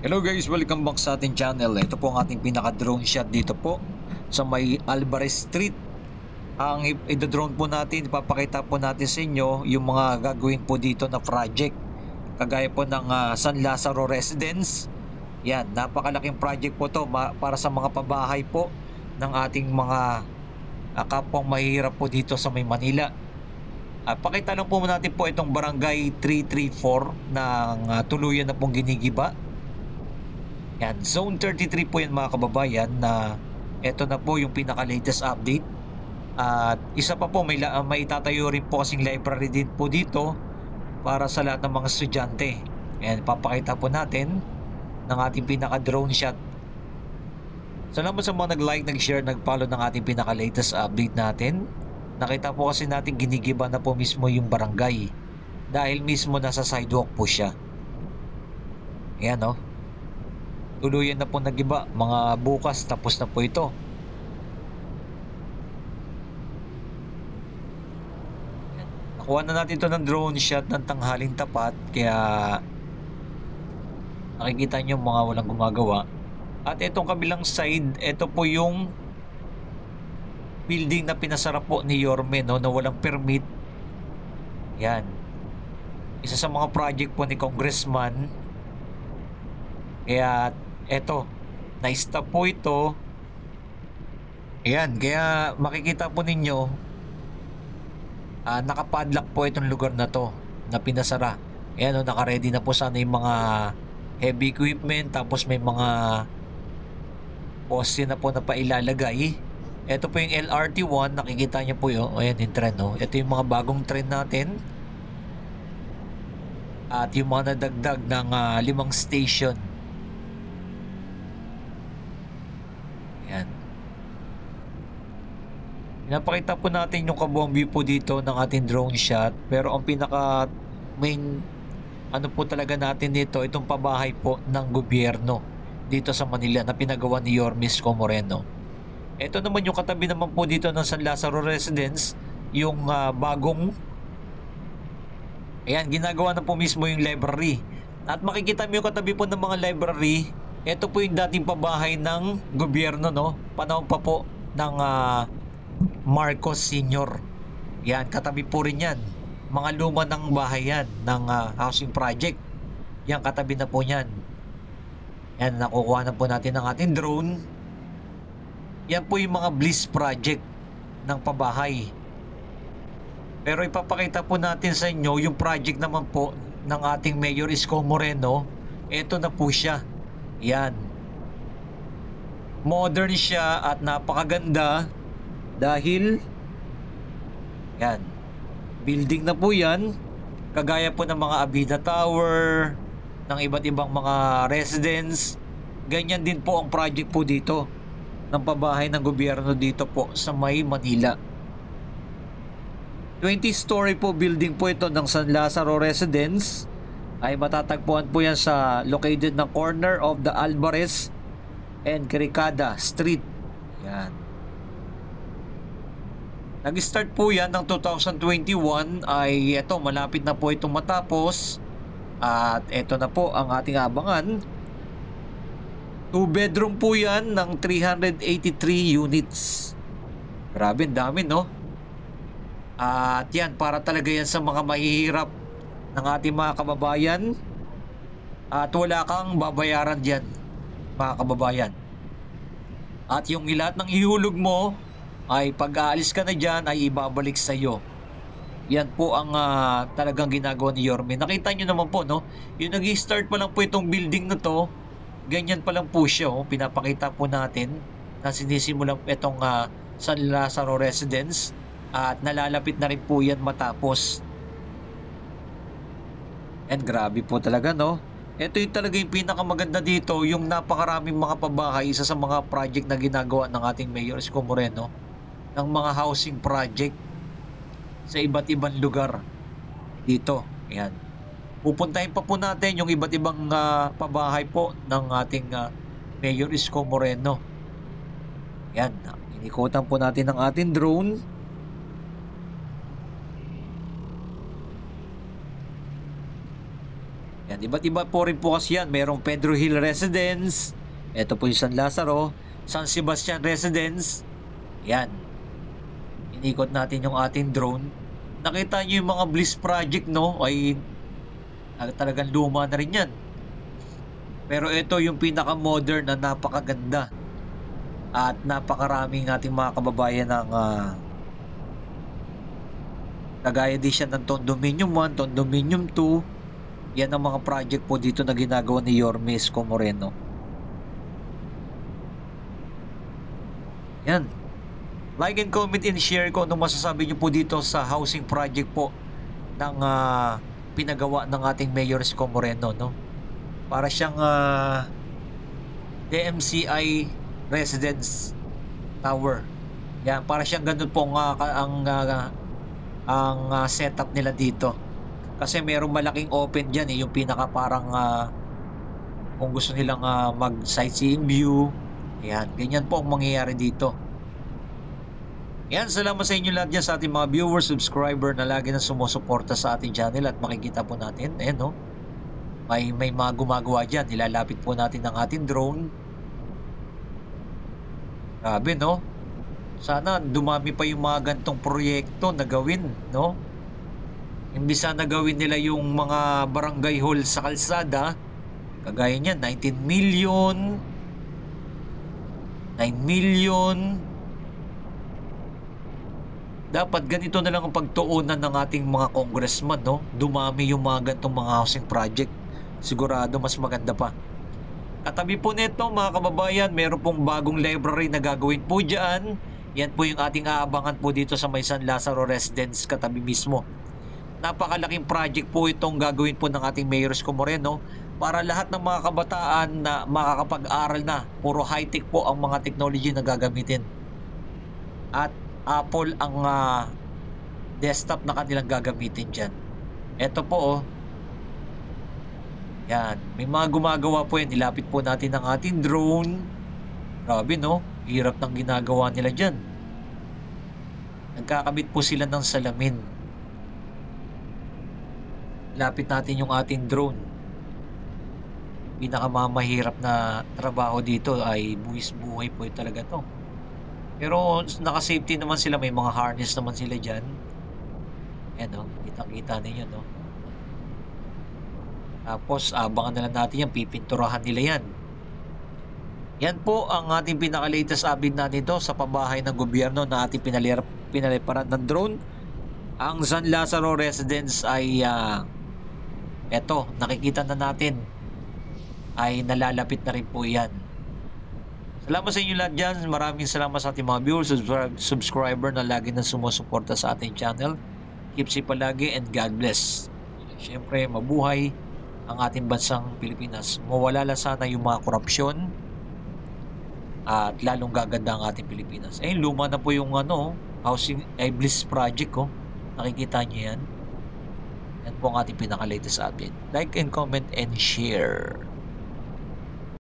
Hello guys, welcome back sa ating channel. Ito po ang ating pinaka-drone shot dito po sa may Alvarez Street. Ang i-drone po natin, ipapakita po natin sa inyo yung mga gagawin po dito na project. Kagaya po ng San Lazaro Residence. Yan, napakalaking project po to para sa mga pabahay po ng ating mga kapwang mahirap po dito sa may Manila. Pakita lang po natin po itong Barangay 334 ng tuluyan na pong ginigiba. Yan, Zone 33 po yan mga kababayan, na ito na po yung pinaka-latest update. At isa pa po, may itatayo rin po kasing library din po dito para sa lahat ng mga estudyante. Ayan, papakita po natin ng ating pinaka-drone shot. Salamat sa mga nag-like, nag-share, nag-follow ng ating pinaka-latest update natin. Nakita po kasi natin ginigiba na po mismo yung barangay dahil mismo nasa sidewalk po siya. Ayan o. Tuluyan na po nagiba. Mga bukas tapos na po ito. Nakuha na natin ito ng drone shot ng tanghaling tapat. Kaya nakikita nyo mga walang gumagawa. At itong kabilang side, ito po yung building na pinasara po ni Yorme, no, na walang permit. Yan. Isa sa mga project po ni Congressman. Kaya eto, na-stop po ito. Ayan, kaya makikita po ninyo, nakapadlock po itong lugar na to na pinasara. Ayan, naka-ready na po sana yung mga heavy equipment, tapos may mga poste na po na pailalagay. Ito po yung LRT1, nakikita niyo po yun. Ayan yung tren, no? Ito yung mga bagong tren natin. At yung mga nadagdag ng 5 station. Yan. Pinapakita po natin yung kabuang view po dito ng ating drone shot. Pero ang pinaka main po talaga natin dito, itong pabahay po ng gobyerno dito sa Manila na pinagawa ni Yorme Isko Moreno. Ito naman yung katabi naman po dito ng San Lazaro Residence, yung bagong, ayan, ginagawa na po mismo yung library. At makikita mo yung katabi po ng mga library. Ito po yung dating pabahay ng gobyerno, no? Panahon pa po ng Marcos Sr. Yan, katabi po rin yan. Mga luma ng bahay yan, ng housing project. Yan, katabi na po yan. Yan, nakukuha na po natin ng ating drone. Yan po yung mga Bliss project ng pabahay. Pero ipapakita po natin sa inyo yung project naman po ng ating Mayor Isko Moreno. Ito na po siya. Yan. Modern siya at napakaganda dahil yan, building na po yan. Kagaya po ng mga Abida Tower, ng iba't ibang mga residence. Ganyan din po ang project po dito ng pabahay ng gobyerno dito po sa may Manila. 20-story po building po ito ng San Lazaro Residence. Ay matatagpuan po yan sa located na corner of the Alvarez and Cricada Street. Yan. Nag-start po yan ng 2021 ay eto, malapit na po itong matapos. At eto na po ang ating abangan. 2-bedroom po yan ng 383 units. Grabe, dami, no? At yan, para talaga yan sa mga mahihirap ng ating mga kababayan. At wala kang babayaran dyan, mga kababayan. At yung lahat ng ihulog mo ay pag-aalis ka na dyan ay ibabalik sa iyo. Yan po ang talagang ginagawa ni Yorme. Nakita nyo naman po, no? Yung nag-start pa lang po itong building na to, ganyan pa lang po siya. Pinapakita po natin na sinisimulan itong San Lazaro Residence. At nalalapit na rin po yan matapos. And grabe po talaga, no? Ito yung talaga yung pinakamaganda dito, yung napakaraming mga pabahay, isa sa mga project na ginagawa ng ating Mayor Isko Moreno, ng mga housing project sa iba't ibang lugar dito. Ayan. Pupuntahin pa po natin yung iba't ibang pabahay po ng ating Mayor Isko Moreno. Ayan. Inikutan po natin ang ating drone. Yan, iba't iba po rin po kasi yan. Merong Pedro Hill Residence. Ito po yung San Lazaro. San Sebastian Residence. Yan. Inikot natin yung ating drone. Nakita nyo yung mga Bliss Project, no? Ay talagang luma na rin yan. Pero ito yung pinaka-modern na napakaganda. At napakaraming ating mga kababayan ng kagaya din siya ng Condominium 1, Condominium 2. Yan ang mga project po dito na ginagawa ni Yorme Isko Moreno. Yan. Like and comment and share ko ano masasabi nyo po dito sa housing project po ng pinagawa ng ating Mayor Isko Moreno, no? Para siyang DMCI Residence Tower. Yan, para siyang ganun po ang setup nila dito. Kasi merong malaking open dyan yung pinaka parang kung gusto nilang mag sightseeing view. Yan, ganyan po ang mangyayari dito. Yan, salamat sa inyo lahat dyan sa ating mga viewers, subscriber na lagi na sumusuporta sa ating channel at makikita po natin, ayan no, may mga gumagawa dyan, nilalapit po natin ang ating drone. Grabe no, sana dumami pa yung mga gantong proyekto na gawin, no? Imbis na gawin nila yung mga barangay hall sa kalsada, kagaya niyan, 19 million, 9 million. Dapat ganito na lang ang pagtuunan ng ating mga congressman, no? Dumami yung mga gantong mga housing project. Sigurado mas maganda pa. Katabi po nito mga kababayan, meron pong bagong library na gagawin po dyan. Yan po yung ating aabangan po dito sa may San Lazaro Residence katabi mismo. Napakalaking project po itong gagawin po ng ating Mayor Isko Moreno para lahat ng mga kabataan na makakapag-aral na. Puro high-tech po ang mga technology na gagamitin. At Apple ang desktop na kanilang gagamitin dyan. Ito po oh. Yan. May mga gumagawa po yan. Nilapit po natin ang ating drone. Grabe no. Hirap ng ginagawa nila dyan. Nagkakabit po sila ng salamin. Lapit natin yung ating drone. Pinakamamahirap na trabaho dito ay buwis buhay po talaga to. Pero naka-safety naman sila, may mga harness naman sila dyan. Ayan o, kitang-kita ninyo no. Tapos abangan na lang natin yan, pipinturahan nila yan. Yan po ang ating pinaka-latest update natin ito sa pabahay ng gobyerno na ating pinaliparan ng drone. Ang San Lazaro Residence ay eto, nakikita na natin ay nalalapit na rin po yan. Salamat sa inyo lahat dyan. Maraming salamat sa ating mga viewers, subscriber na lagi na sumusuporta sa ating channel. Keep safe palagi and God bless. Siyempre, mabuhay ang ating bansang Pilipinas. Mawala lang sana yung mga korupsyon at lalong gaganda ang ating Pilipinas. Luma na po yung housing Bliss project ko. Nakikita nyo yan. Yan po ang ating pinaka-latest update. Like and comment and share.